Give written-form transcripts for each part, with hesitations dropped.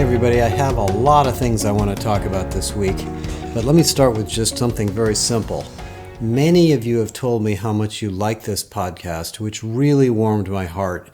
Everybody, I have a lot of things I want to talk about this week, but let me start with just something very simple. Many of you have told me how much you like this podcast, which really warmed my heart.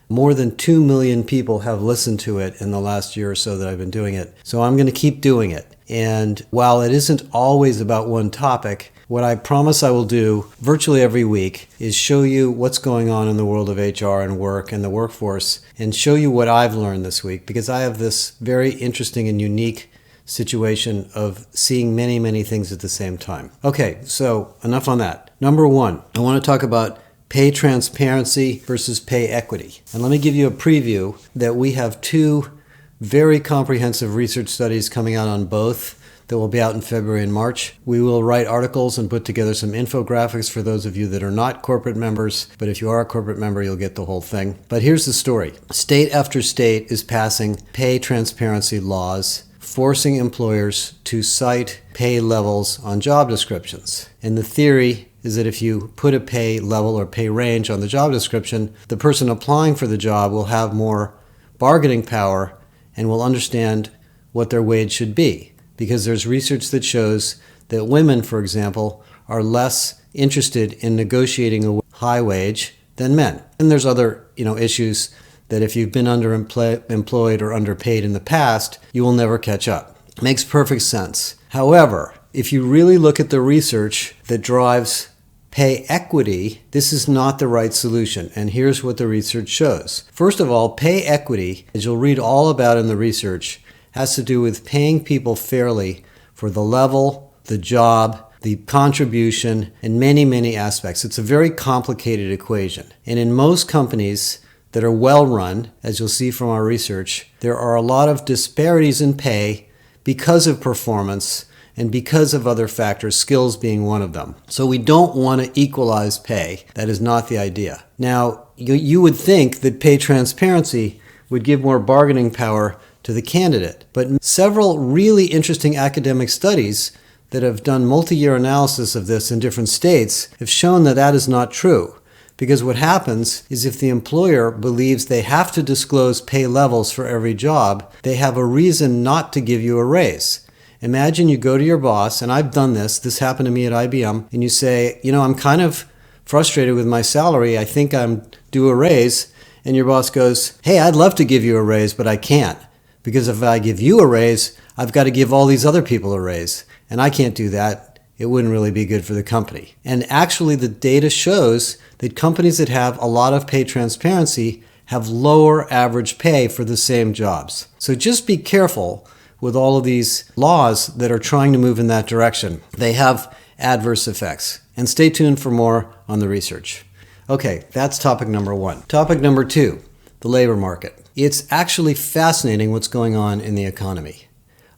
More than 2 million people have listened to it in the last year or so that I've been doing it, so I'm going to keep doing it. And while it isn't always about one topic, what I promise I will do virtually every week is show you what's going on in the world of HR and work and the workforce and show you what I've learned this week, because I have this very interesting and unique situation of seeing many, many things at the same time. Okay, so enough on that. Number one, I want to talk about pay transparency versus pay equity. And let me give you a preview that we have two very comprehensive research studies coming out on both that will be out in February and March. We will write articles and put together some infographics for those of you that are not corporate members, but if you are a corporate member, you'll get the whole thing. But here's the story. State after state is passing pay transparency laws, forcing employers to cite pay levels on job descriptions. And the theory is that if you put a pay level or pay range on the job description, the person applying for the job will have more bargaining power and will understand what their wage should be. Because there's research that shows that women, for example, are less interested in negotiating a high wage than men. And there's other, issues that if you've been underemployed or underpaid in the past, you will never catch up. Makes perfect sense. However, if you really look at the research that drives pay equity, this is not the right solution. And here's what the research shows. First of all, pay equity, as you'll read all about in the research, has to do with paying people fairly for the level, the job, the contribution, and many, many aspects. It's a very complicated equation. And in most companies that are well run, as you'll see from our research, there are a lot of disparities in pay because of performance and because of other factors, skills being one of them. So we don't want to equalize pay. That is not the idea. Now, you would think that pay transparency would give more bargaining power to the candidate. But several really interesting academic studies that have done multi-year analysis of this in different states have shown that that is not true. Because what happens is if the employer believes they have to disclose pay levels for every job, they have a reason not to give you a raise. Imagine you go to your boss, and I've done this happened to me at IBM, and you say, I'm kind of frustrated with my salary, I think I'm due a raise, and your boss goes, hey, I'd love to give you a raise, but I can't. Because if I give you a raise, I've got to give all these other people a raise. And I can't do that. It wouldn't really be good for the company. And actually, the data shows that companies that have a lot of pay transparency have lower average pay for the same jobs. So just be careful with all of these laws that are trying to move in that direction. They have adverse effects. And stay tuned for more on the research. Okay, that's topic number one. Topic number two, the labor market. It's actually fascinating what's going on in the economy.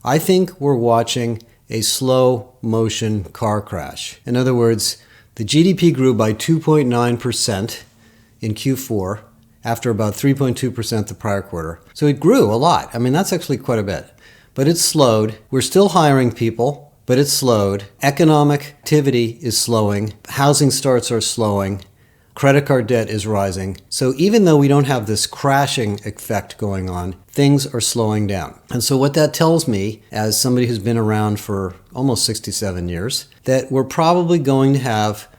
I think we're watching a slow motion car crash. In other words, the GDP grew by 2.9% in Q4 after about 3.2% the prior quarter. So it grew a lot. That's actually quite a bit. But it's slowed. We're still hiring people, but it's slowed. Economic activity is slowing. Housing starts are slowing. Credit card debt is rising. So even though we don't have this crashing effect going on, things are slowing down. And so what that tells me, as somebody who's been around for almost 67 years, that we're probably going to have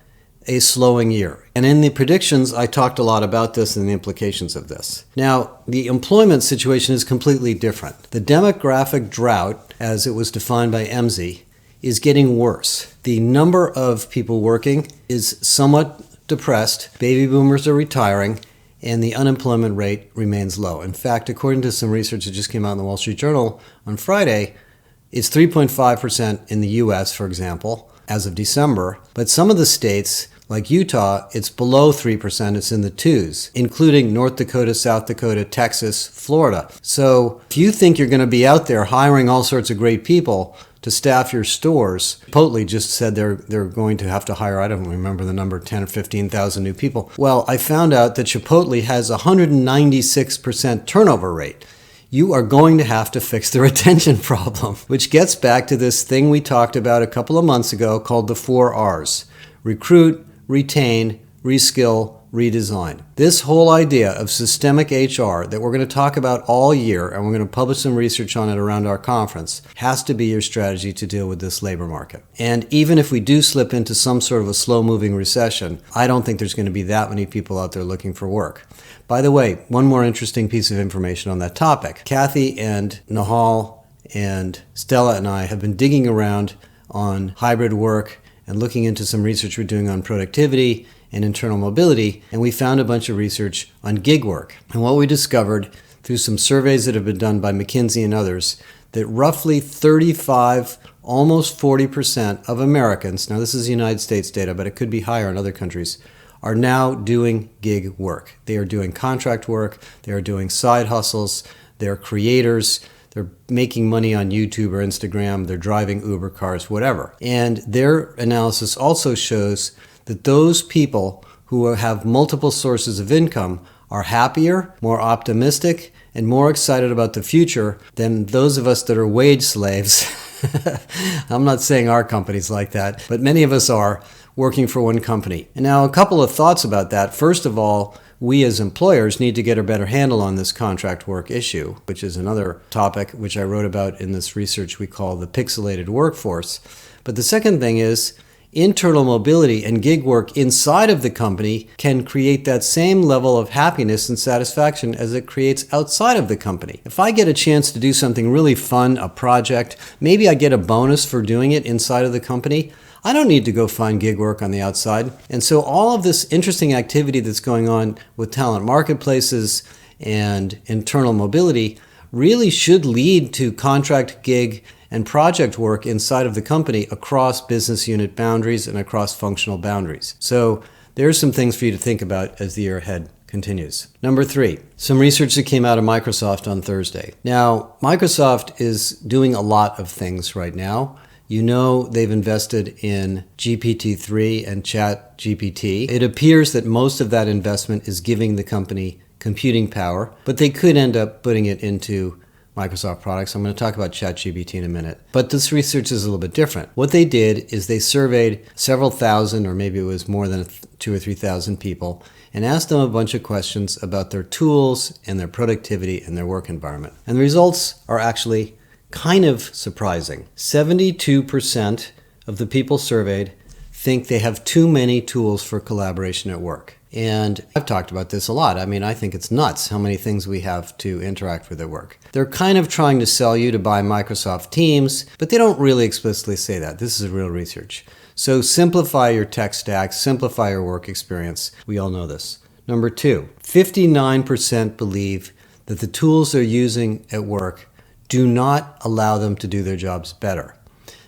a slowing year. And in the predictions, I talked a lot about this and the implications of this. Now, the employment situation is completely different. The demographic drought, as it was defined by MZ, is getting worse. The number of people working is somewhat depressed, baby boomers are retiring, and the unemployment rate remains low. In fact, according to some research that just came out in the Wall Street Journal on Friday, it's 3.5% in the US, for example, as of December. But some of the states, like Utah, it's below 3%, it's in the 2s, including North Dakota, South Dakota, Texas, Florida. So if you think you're going to be out there hiring all sorts of great people to staff your stores, Chipotle just said they're going to have to hire, I don't remember the number, 10 or 15,000 new people. Well, I found out that Chipotle has a 196% turnover rate. You are going to have to fix the retention problem, which gets back to this thing we talked about a couple of months ago called the 4 Rs. Recruit, retain, reskill, redesign. This whole idea of systemic HR that we're going to talk about all year, and we're going to publish some research on it around our conference, has to be your strategy to deal with this labor market. And even if we do slip into some sort of a slow-moving recession, I don't think there's going to be that many people out there looking for work. By the way, one more interesting piece of information on that topic. Kathy and Nahal and Stella and I have been digging around on hybrid work and looking into some research we're doing on productivity and internal mobility, and we found a bunch of research on gig work. And what we discovered through some surveys that have been done by McKinsey and others, that roughly 35, almost 40% of Americans, now this is United States data, but it could be higher in other countries, are now doing gig work. They are doing contract work, they are doing side hustles, they're creators, they're making money on YouTube or Instagram, they're driving Uber cars, whatever. And their analysis also shows that those people who have multiple sources of income are happier, more optimistic, and more excited about the future than those of us that are wage slaves. I'm not saying our company's like that, but many of us are working for one company. And now a couple of thoughts about that. First of all, we as employers need to get a better handle on this contract work issue, which is another topic which I wrote about in this research we call the pixelated workforce. But the second thing is internal mobility and gig work inside of the company can create that same level of happiness and satisfaction as it creates outside of the company. If I get a chance to do something really fun, a project, maybe I get a bonus for doing it inside of the company, I don't need to go find gig work on the outside. And so all of this interesting activity that's going on with talent marketplaces and internal mobility really should lead to contract, gig, and project work inside of the company across business unit boundaries and across functional boundaries. So there's some things for you to think about as the year ahead continues. Number 3, some research that came out of Microsoft on Thursday. Now, Microsoft is doing a lot of things right now. You know they've invested in GPT-3 and Chat-GPT. It appears that most of that investment is giving the company computing power, but they could end up putting it into Microsoft products. I'm going to talk about Chat-GPT in a minute. But this research is a little bit different. What they did is they surveyed several thousand, or maybe it was more than 2,000 or 3,000 people, and asked them a bunch of questions about their tools and their productivity and their work environment. And the results are actually kind of surprising. 72% of the people surveyed think they have too many tools for collaboration at work. And I've talked about this a lot. I mean, I think it's nuts how many things we have to interact with at work. They're kind of trying to sell you to buy Microsoft Teams, but they don't really explicitly say that. This is real research. So simplify your tech stack, simplify your work experience. We all know this. Number 2, 59% believe that the tools they're using at work do not allow them to do their jobs better.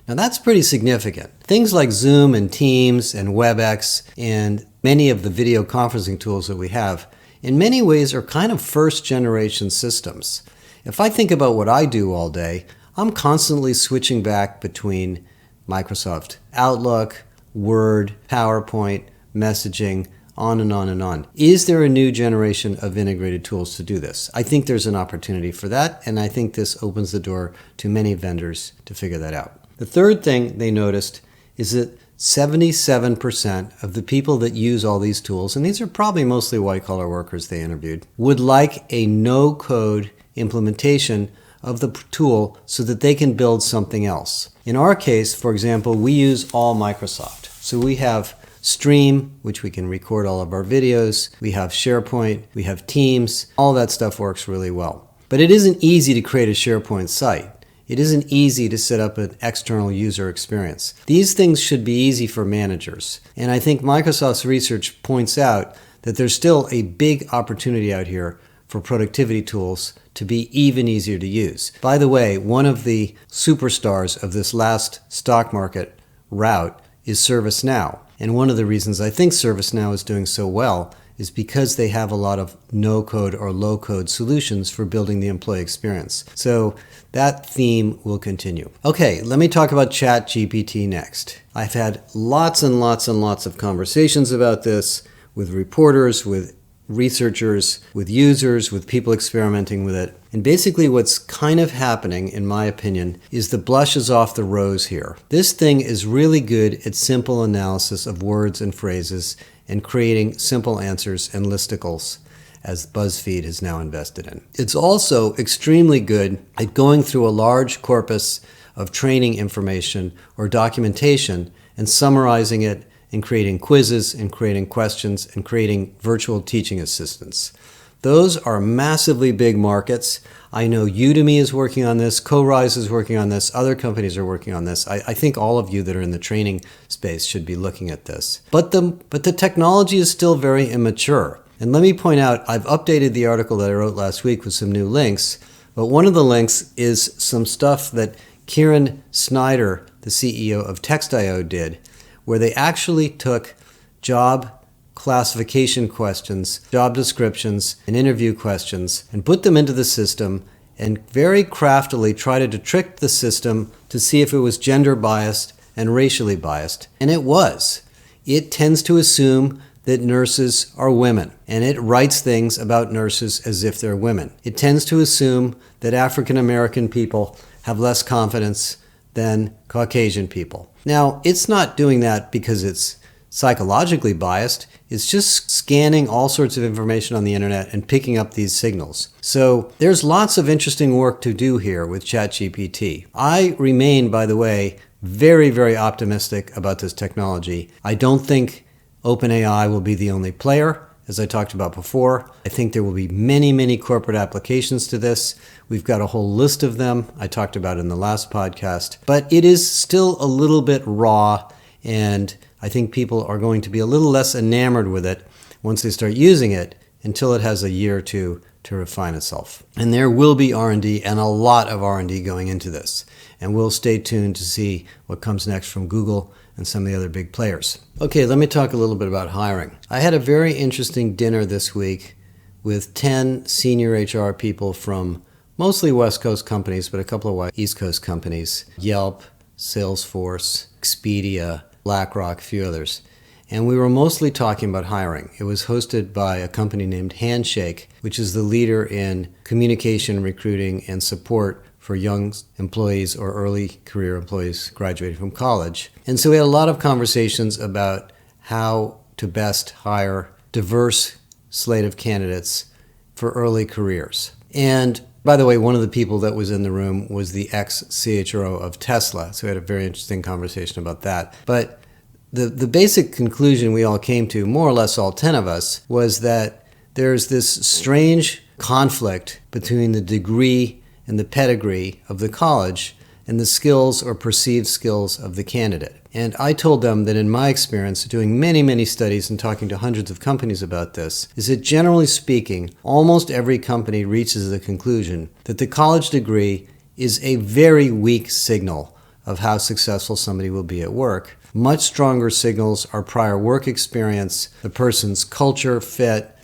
Now that's pretty significant. Things like Zoom and Teams and WebEx and many of the video conferencing tools that we have in many ways are kind of first generation systems. If I think about what I do all day, I'm constantly switching back between Microsoft Outlook, Word, PowerPoint, messaging, on and on and on. Is there a new generation of integrated tools to do this? I think there's an opportunity for that, and I think this opens the door to many vendors to figure that out. The third thing they noticed is that 77% of the people that use all these tools, and these are probably mostly white-collar workers they interviewed, would like a no-code implementation of the tool so that they can build something else. In our case, for example, we use all Microsoft. So we have Stream, which we can record all of our videos. We have SharePoint, we have Teams. All that stuff works really well. But it isn't easy to create a SharePoint site. It isn't easy to set up an external user experience. These things should be easy for managers. And I think Microsoft's research points out that there's still a big opportunity out here for productivity tools to be even easier to use. By the way, one of the superstars of this last stock market rout is ServiceNow. And one of the reasons I think ServiceNow is doing so well is because they have a lot of no-code or low-code solutions for building the employee experience. So that theme will continue. Okay, let me talk about Chat-GPT next. I've had lots and lots and lots of conversations about this with reporters, with researchers, with users, with people experimenting with it. And basically what's kind of happening, in my opinion, is the blush is off the rose here. This thing is really good at simple analysis of words and phrases and creating simple answers and listicles, as BuzzFeed has now invested in. It's also extremely good at going through a large corpus of training information or documentation and summarizing it and creating quizzes and creating questions and creating virtual teaching assistants. Those are massively big markets. I know Udemy is working on this, CoRise is working on this, other companies are working on this. I think all of you that are in the training space should be looking at this. But the technology is still very immature. And let me point out, I've updated the article that I wrote last week with some new links, but one of the links is some stuff that Kieran Snyder, the CEO of Text.io, did, where they actually took job classification questions, job descriptions, and interview questions, and put them into the system and very craftily tried to trick the system to see if it was gender biased and racially biased. And it was. It tends to assume that nurses are women, and it writes things about nurses as if they're women. It tends to assume that African American people have less confidence than Caucasian people. Now, it's not doing that because it's psychologically biased. It's just scanning all sorts of information on the internet and picking up these signals. So there's lots of interesting work to do here with Chat-GPT. I remain, by the way, very, very optimistic about this technology. I don't think OpenAI will be the only player, as I talked about before. I think there will be many, many corporate applications to this. We've got a whole list of them I talked about in the last podcast. But it is still a little bit raw, and I think people are going to be a little less enamored with it once they start using it until it has a year or two to refine itself. And there will be R&D, and a lot of R&D going into this. And we'll stay tuned to see what comes next from Google and some of the other big players. Okay, let me talk a little bit about hiring. I had a very interesting dinner this week with 10 senior HR people from mostly West Coast companies, but a couple of East Coast companies, Yelp, Salesforce, Expedia, BlackRock, a few others. And we were mostly talking about hiring. It was hosted by a company named Handshake, which is the leader in communication, recruiting, and support for young employees or early career employees graduating from college. And so we had a lot of conversations about how to best hire diverse slate of candidates for early careers. And by the way, one of the people that was in the room was the ex-CHRO of Tesla. So we had a very interesting conversation about that. But the basic conclusion we all came to, more or less all 10 of us, was that there's this strange conflict between the degree and the pedigree of the college and the skills or perceived skills of the candidate. And I told them that in my experience, doing many, many studies and talking to hundreds of companies about this, is that generally speaking, almost every company reaches the conclusion that the college degree is a very weak signal of how successful somebody will be at work. Much stronger signals are prior work experience, the person's culture fit,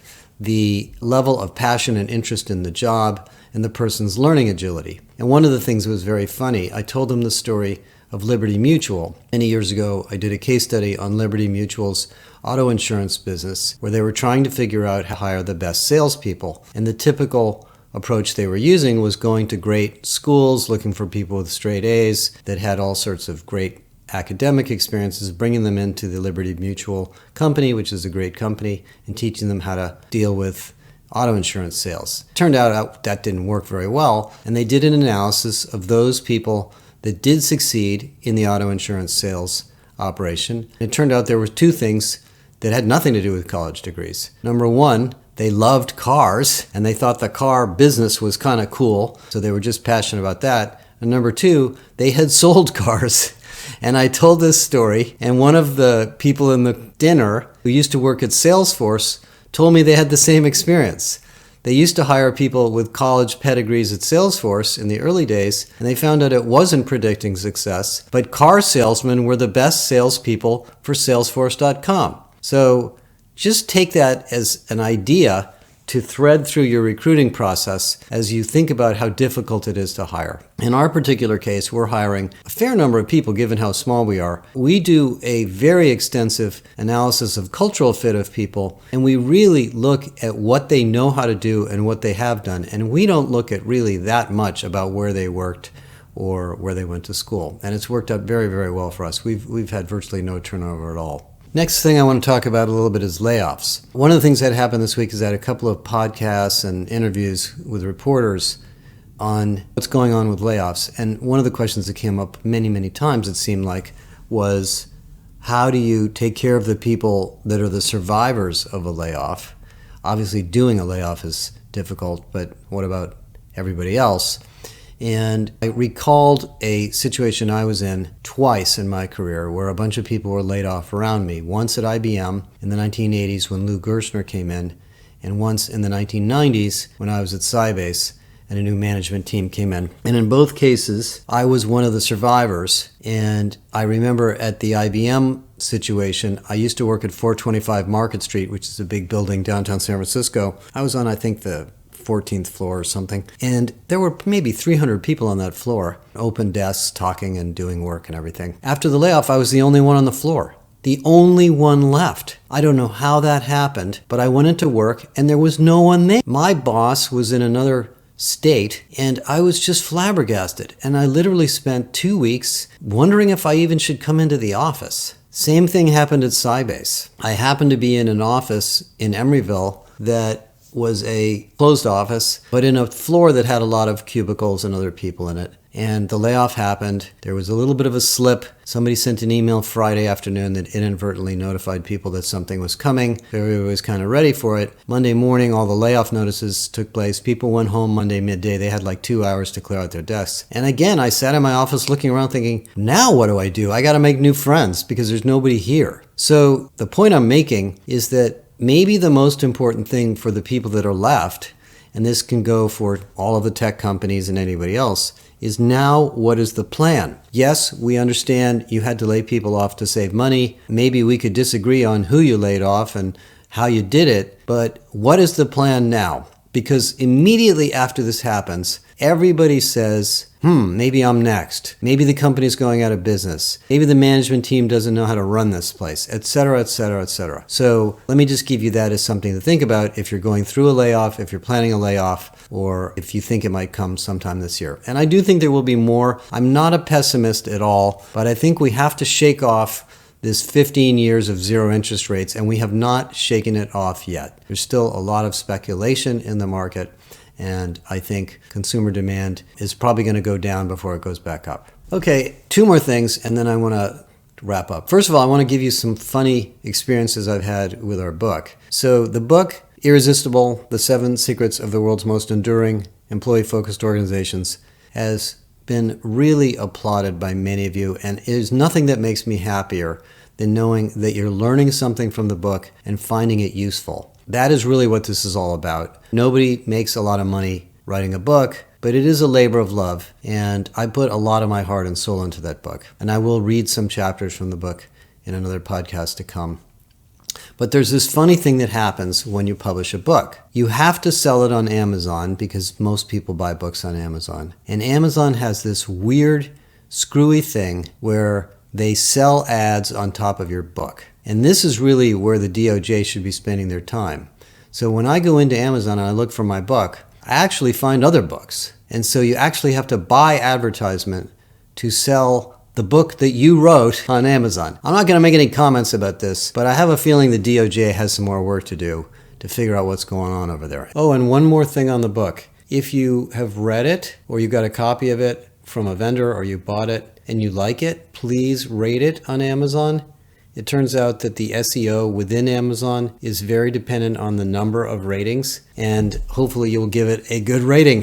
the level of passion and interest in the job, and the person's learning agility. And one of the things that was very funny, I told them the story of Liberty Mutual. Many years ago, I did a case study on Liberty Mutual's auto insurance business, where they were trying to figure out how to hire the best salespeople. And the typical approach they were using was going to great schools, looking for people with straight A's that had all sorts of great academic experiences, bringing them into the Liberty Mutual company, which is a great company, and teaching them how to deal with auto insurance sales. Turned out that didn't work very well, and they did an analysis of those people that did succeed in the auto insurance sales operation. It turned out there were two things that had nothing to do with college degrees. Number one, they loved cars, and they thought the car business was kind of cool, so they were just passionate about that. And number two, they had sold cars. And I told this story, and one of the people in the dinner who used to work at Salesforce told me they had the same experience. They used to hire people with college pedigrees at Salesforce in the early days, and they found out it wasn't predicting success, but car salesmen were the best salespeople for Salesforce.com. So just take that as an idea to thread through your recruiting process as you think about how difficult it is to hire. In our particular case, we're hiring a fair number of people given how small we are. We do a very extensive analysis of cultural fit of people, and we really look at what they know how to do and what they have done. And we don't look at really that much about where they worked or where they went to school. And it's worked out very, very well for us. We've had virtually no turnover at all. Next thing I want to talk about a little bit is layoffs. One of the things that happened this week is I had a couple of podcasts and interviews with reporters on what's going on with layoffs. And one of the questions that came up many, many times, it seemed like, was how do you take care of the people that are the survivors of a layoff? Obviously, doing a layoff is difficult, but what about everybody else? And I recalled a situation I was in twice in my career where a bunch of people were laid off around me. Once at IBM in the 1980s when Lou Gerstner came in, and once in the 1990s when I was at Sybase and a new management team came in. And in both cases, I was one of the survivors. And I remember at the IBM situation, I used to work at 425 Market Street, which is a big building downtown San Francisco. I was on, I think, the 14th floor or something. And there were maybe 300 people on that floor, open desks, talking and doing work and everything. After the layoff, I was the only one on the floor. The only one left. I don't know how that happened, but I went into work and there was no one there. My boss was in another state and I was just flabbergasted. And I literally spent 2 weeks wondering if I even should come into the office. Same thing happened at Sybase. I happened to be in an office in Emeryville that was a closed office, but in a floor that had a lot of cubicles and other people in it. And the layoff happened. There was a little bit of a slip. Somebody sent an email Friday afternoon that inadvertently notified people that something was coming. Everybody was kind of ready for it. Monday morning, all the layoff notices took place. People went home Monday midday. They had like 2 hours to clear out their desks. And again, I sat in my office looking around thinking, now what do? I got to make new friends because there's nobody here. So the point I'm making is that maybe the most important thing for the people that are left, and this can go for all of the tech companies and anybody else, is now what is the plan? Yes, we understand you had to lay people off to save money. Maybe we could disagree on who you laid off and how you did it, but what is the plan now? Because immediately after this happens, everybody says, maybe I'm next. Maybe the company's going out of business. Maybe the management team doesn't know how to run this place, et cetera, et cetera, et cetera. So let me just give you that as something to think about if you're going through a layoff, if you're planning a layoff, or if you think it might come sometime this year. And I do think there will be more. I'm not a pessimist at all, but I think we have to shake off this 15 years of zero interest rates, and we have not shaken it off yet. There's still a lot of speculation in the market. And I think consumer demand is probably going to go down before it goes back up. Okay, 2 more things, and then I want to wrap up. First of all, I want to give you some funny experiences I've had with our book. So the book, Irresistible, The 7 Secrets of the World's Most Enduring Employee-Focused Organizations, has been really applauded by many of you, and there's nothing that makes me happier than knowing that you're learning something from the book and finding it useful. That is really what this is all about. Nobody makes a lot of money writing a book, but it is a labor of love, and I put a lot of my heart and soul into that book. And I will read some chapters from the book in another podcast to come. But there's this funny thing that happens when you publish a book. You have to sell it on Amazon because most people buy books on Amazon. And Amazon has this weird, screwy thing where they sell ads on top of your book. And this is really where the DOJ should be spending their time. So when I go into Amazon and I look for my book, I actually find other books. And so you actually have to buy advertisement to sell the book that you wrote on Amazon. I'm not going to make any comments about this, but I have a feeling the DOJ has some more work to do to figure out what's going on over there. Oh, and one more thing on the book. If you have read it or you got a copy of it from a vendor or you bought it and you like it, please rate it on Amazon. It turns out that the SEO within Amazon is very dependent on the number of ratings, and hopefully you'll give it a good rating.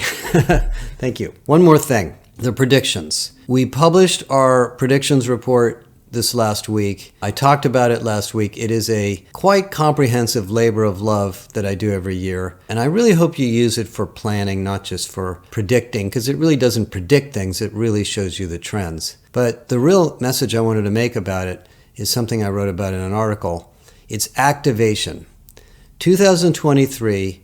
Thank you. One more thing, the predictions. We published our predictions report this last week. I talked about it last week. It is a quite comprehensive labor of love that I do every year, and I really hope you use it for planning, not just for predicting, because it really doesn't predict things. It really shows you the trends. But the real message I wanted to make about it is something I wrote about in an article. It's activation. 2023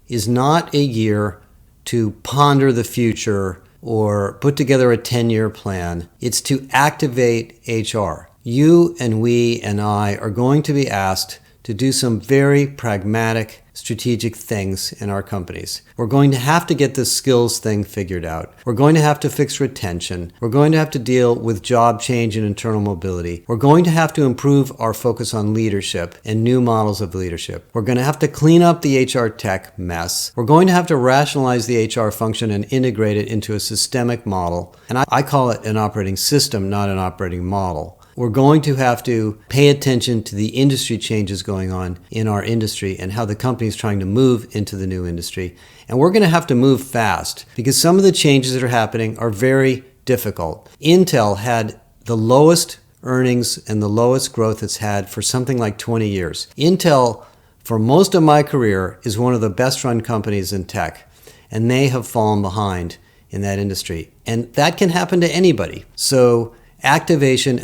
is not a year to ponder the future or put together a 10-year plan. It's to activate HR. You and we and I are going to be asked to do some very pragmatic, strategic things in our companies. We're going to have to get this skills thing figured out. We're going to have to fix retention. We're going to have to deal with job change and internal mobility. We're going to have to improve our focus on leadership and new models of leadership. We're going to have to clean up the HR tech mess. We're going to have to rationalize the HR function and integrate it into a systemic model. And I call it an operating system, not an operating model. We're going to have to pay attention to the industry changes going on in our industry and how the company is trying to move into the new industry. And we're going to have to move fast because some of the changes that are happening are very difficult. Intel had the lowest earnings and the lowest growth it's had for something like 20 years. Intel, for most of my career, is one of the best run companies in tech, and they have fallen behind in that industry. And that can happen to anybody. So activation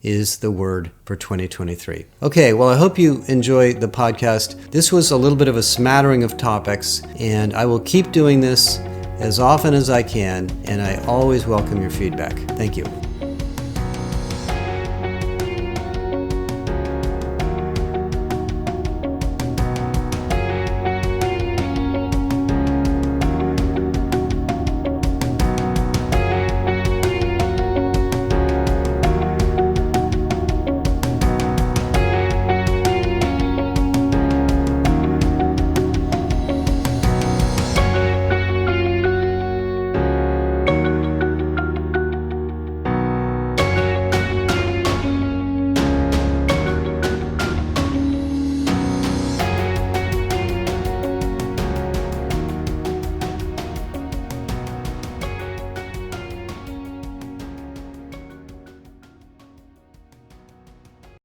is the word for 2023. Okay, well, I hope you enjoy the podcast. This was a little bit of a smattering of topics, and I will keep doing this as often as I can, and I always welcome your feedback. Thank you.